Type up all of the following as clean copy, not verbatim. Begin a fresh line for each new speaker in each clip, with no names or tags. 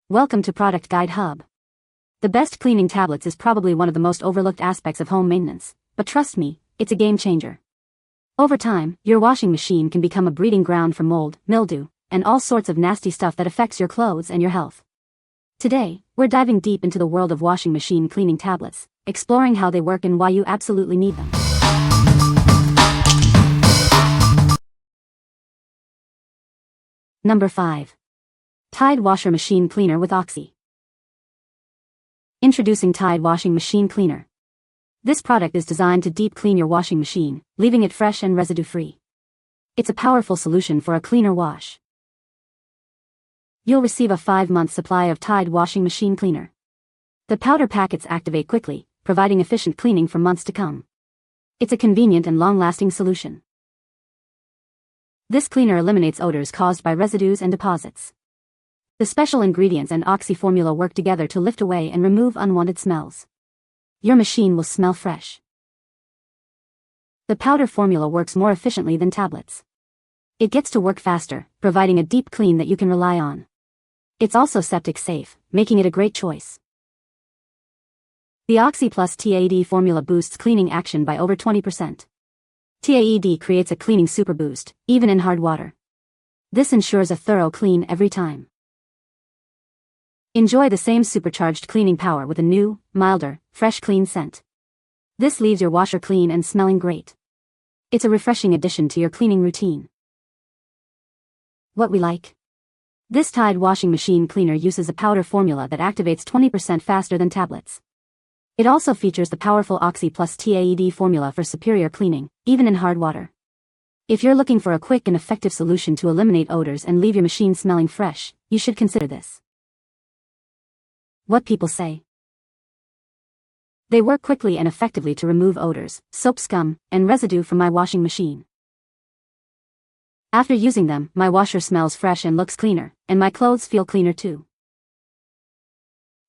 Welcome to Product Guide Hub. The best cleaning tablets is probably one of the most overlooked aspects of home maintenance, but trust me, it's a game changer. Over time, your washing machine can become a breeding ground for mold, mildew, and all sorts of nasty stuff that affects your clothes and your health. Today, we're diving deep into the world of washing machine cleaning tablets, exploring how they work and why you absolutely need them. Number 5. Tide Washer Machine Cleaner with Oxy. Introducing Tide Washing Machine Cleaner. This product is designed to deep clean your washing machine, leaving it fresh and residue-free. It's a powerful solution for a cleaner wash. You'll receive a 5-month supply of Tide Washing Machine Cleaner. The powder packets activate quickly, providing efficient cleaning for months to come. It's a convenient and long-lasting solution. This cleaner eliminates odors caused by residues and deposits. The special ingredients and Oxy formula work together to lift away and remove unwanted smells. Your machine will smell fresh. The powder formula works more efficiently than tablets. It gets to work faster, providing a deep clean that you can rely on. It's also septic safe, making it a great choice. The Oxy Plus TAED formula boosts cleaning action by over 20%. TAED creates a cleaning super boost, even in hard water. This ensures a thorough clean every time. Enjoy the same supercharged cleaning power with a new, milder, fresh clean scent. This leaves your washer clean and smelling great. It's a refreshing addition to your cleaning routine. What we like? This Tide washing machine cleaner uses a powder formula that activates 20% faster than tablets. It also features the powerful Oxy Plus TAED formula for superior cleaning, even in hard water. If you're looking for a quick and effective solution to eliminate odors and leave your machine smelling fresh, you should consider this. What people say. They work quickly and effectively to remove odors, soap scum, and residue from my washing machine. After using them, my washer smells fresh and looks cleaner, and my clothes feel cleaner too.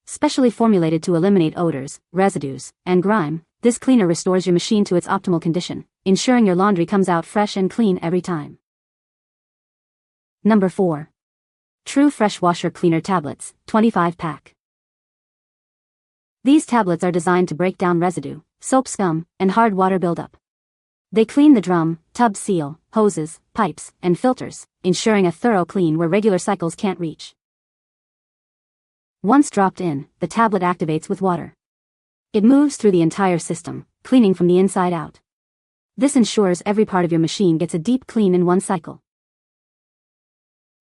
Specially formulated to eliminate odors, residues, and grime, this cleaner restores your machine to its optimal condition, ensuring your laundry comes out fresh and clean every time. Number 4. True Fresh Washer Cleaner Tablets, 25-pack. These tablets are designed to break down residue, soap scum, and hard water buildup. They clean the drum, tub seal, hoses, pipes, and filters, ensuring a thorough clean where regular cycles can't reach. Once dropped in, the tablet activates with water. It moves through the entire system, cleaning from the inside out. This ensures every part of your machine gets a deep clean in one cycle.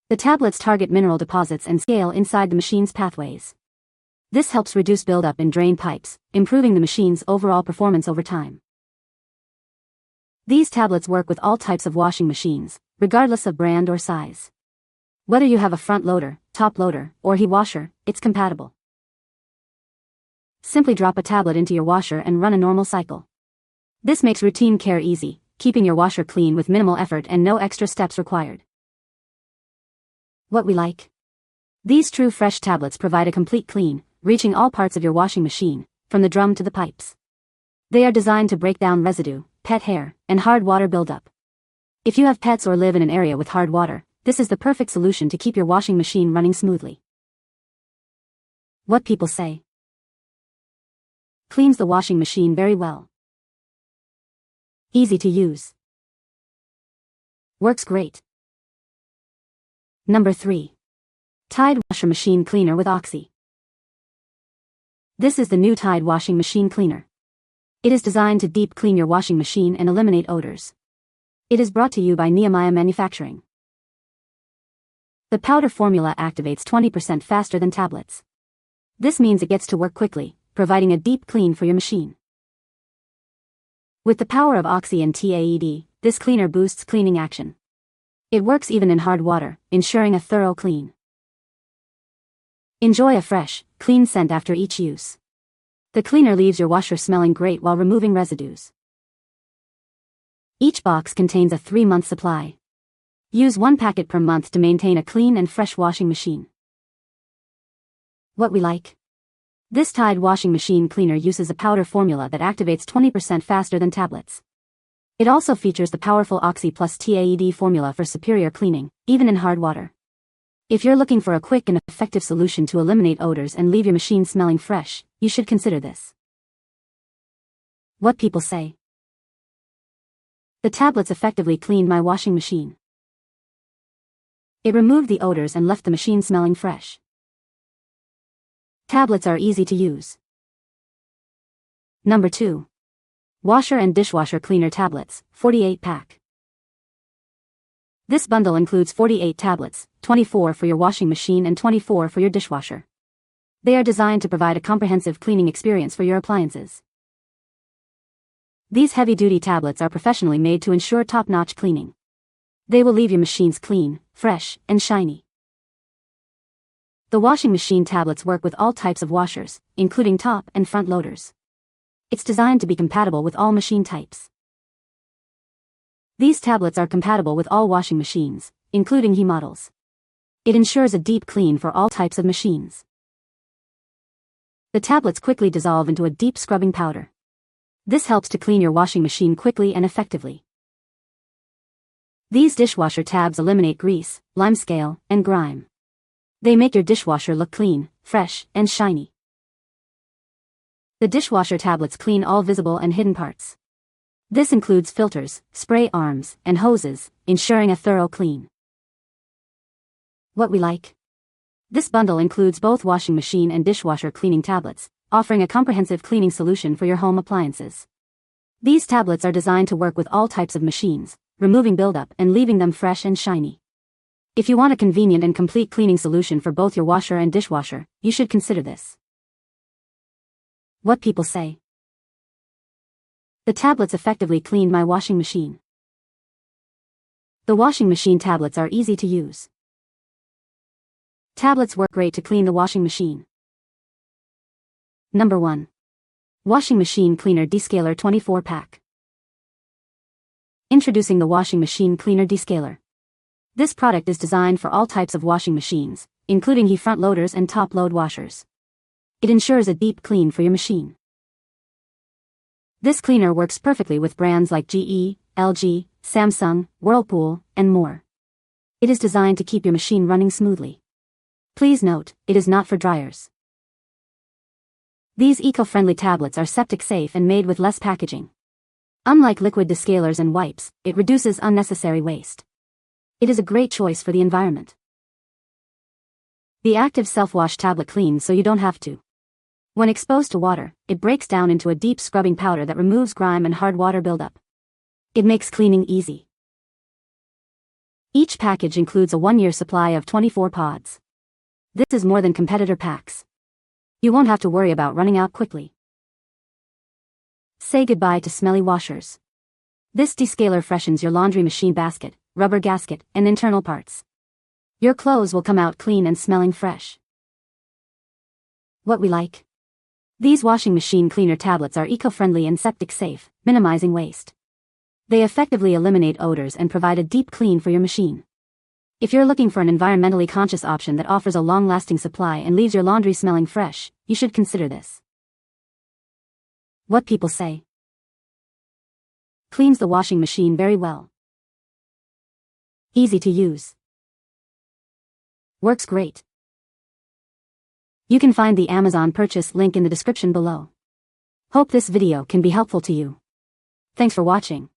The tablets target mineral deposits and scale inside the machine's pathways. This helps reduce buildup in drain pipes, improving the machine's overall performance over time. These tablets work with all types of washing machines, regardless of brand or size. Whether you have a front loader, top loader, or heat washer, it's compatible. Simply drop a tablet into your washer and run a normal cycle. This makes routine care easy, keeping your washer clean with minimal effort and no extra steps required. What we like? These True Fresh tablets provide a complete clean, reaching all parts of your washing machine, from the drum to the pipes. They are designed to break down residue, pet hair, and hard water buildup. If you have pets or live in an area with hard water, this is the perfect solution to keep your washing machine running smoothly. What people say. Cleans the washing machine very well. Easy to use. Works great. Number 3. Tide Washer Machine Cleaner with Oxy. This is the new Tide Washing Machine Cleaner. It is designed to deep clean your washing machine and eliminate odors. It is brought to you by Nehemiah Manufacturing. The powder formula activates 20% faster than tablets. This means it gets to work quickly, providing a deep clean for your machine. With the power of Oxy and TAED, this cleaner boosts cleaning action. It works even in hard water, ensuring a thorough clean. Enjoy a fresh, clean scent after each use. The cleaner leaves your washer smelling great while removing residues. Each box contains a 3-month supply. Use 1 packet per month to maintain a clean and fresh washing machine. What we like? This Tide washing machine cleaner uses a powder formula that activates 20% faster than tablets. It also features the powerful Oxy Plus TAED formula for superior cleaning, even in hard water. If you're looking for a quick and effective solution to eliminate odors and leave your machine smelling fresh, you should consider this. What people say. The tablets effectively cleaned my washing machine. It removed the odors and left the machine smelling fresh. Tablets are easy to use. Number 2. Washer and Dishwasher Cleaner Tablets, 48 pack. This bundle includes 48 tablets, 24 for your washing machine and 24 for your dishwasher. They are designed to provide a comprehensive cleaning experience for your appliances. These heavy-duty tablets are professionally made to ensure top-notch cleaning. They will leave your machines clean, fresh, and shiny. The washing machine tablets work with all types of washers, including top and front loaders. It's designed to be compatible with all machine types. These tablets are compatible with all washing machines, including He models. It ensures a deep clean for all types of machines. The tablets quickly dissolve into a deep scrubbing powder. This helps to clean your washing machine quickly and effectively. These dishwasher tabs eliminate grease, limescale, and grime. They make your dishwasher look clean, fresh, and shiny. The dishwasher tablets clean all visible and hidden parts. This includes filters, spray arms, and hoses, ensuring a thorough clean. What we like. This bundle includes both washing machine and dishwasher cleaning tablets, offering a comprehensive cleaning solution for your home appliances. These tablets are designed to work with all types of machines, removing buildup and leaving them fresh and shiny. If you want a convenient and complete cleaning solution for both your washer and dishwasher, you should consider this. What people say. The tablets effectively cleaned my washing machine. The washing machine tablets are easy to use. Tablets work great to clean the washing machine. Number 1. Washing Machine Cleaner Descaler 24 pack. Introducing the Washing Machine Cleaner Descaler. This product is designed for all types of washing machines, including He front loaders and top load washers. It ensures a deep clean for your machine. This cleaner works perfectly with brands like GE, LG, Samsung, Whirlpool, and more. It is designed to keep your machine running smoothly. Please note, it is not for dryers. These eco-friendly tablets are septic safe and made with less packaging. Unlike liquid descalers and wipes, it reduces unnecessary waste. It is a great choice for the environment. The active self-wash tablet cleans so you don't have to. When exposed to water, it breaks down into a deep scrubbing powder that removes grime and hard water buildup. It makes cleaning easy. Each package includes a 1-year supply of 24 pods. This is more than competitor packs. You won't have to worry about running out quickly. Say goodbye to smelly washers. This descaler freshens your laundry machine basket, rubber gasket, and internal parts. Your clothes will come out clean and smelling fresh. What we like. These washing machine cleaner tablets are eco-friendly and septic safe, minimizing waste. They effectively eliminate odors and provide a deep clean for your machine. If you're looking for an environmentally conscious option that offers a long-lasting supply and leaves your laundry smelling fresh, you should consider this. What people say. Cleans the washing machine very well. Easy to use. Works great. You can find the Amazon purchase link in the description below. Hope this video can be helpful to you. Thanks for watching.